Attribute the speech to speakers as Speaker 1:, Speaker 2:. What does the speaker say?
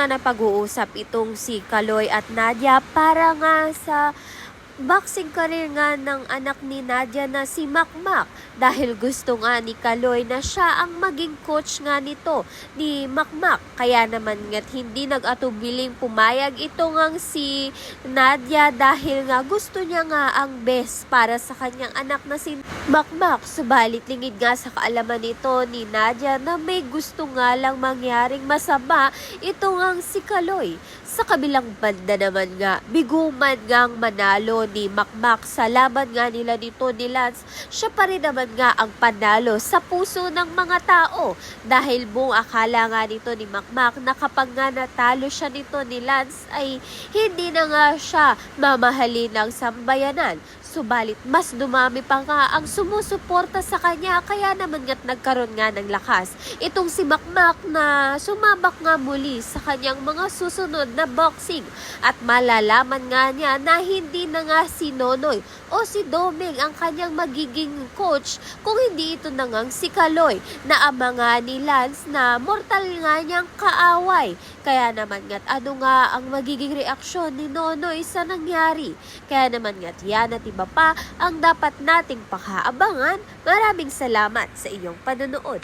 Speaker 1: nga na pag-uusap itong si Kaloy at Nadia para nga sa boxing career nga ng anak ni Nadia na si Makmak, dahil gusto nga ni Kaloy na siya ang maging coach nga nito ni Makmak. Kaya naman nga't hindi nag-atubiling pumayag ito ngang si Nadia dahil nga gusto niya nga ang best para sa kanyang anak na si Makmak. Subalit lingid nga sa kaalaman nito ni Nadia na may gusto nga lang mangyaring masama ito ngang si Kaloy. Sa kabilang banda naman nga, biguman ngang manalo ni Makmak sa laban nga nila nito ni Lance. Siya pa rin naman nga ang panalo sa puso ng mga tao dahil buong akala nga nito ni Makmak na kapag nga natalo siya nito ni Lance ay hindi na nga siya mamahalin ng sambayanan. Subalit mas dumami pa nga ang sumusuporta sa kanya, kaya naman nga't nagkaroon nga ng lakas itong si Makmak na sumabak nga muli sa kanyang mga susunod na boxing, at malalaman nga niya na hindi na nga si Nonoy o si Doming ang kanyang magiging coach kung hindi ito na ngang si Kaloy na ama nga ni Lance na mortal nga niyang kaaway. Kaya naman nga't ano nga ang magiging reaksyon ni Nonoy sa nangyari. Kaya naman nga't yan at iba pa ang dapat nating pakaabangan. Maraming salamat sa iyong panonood.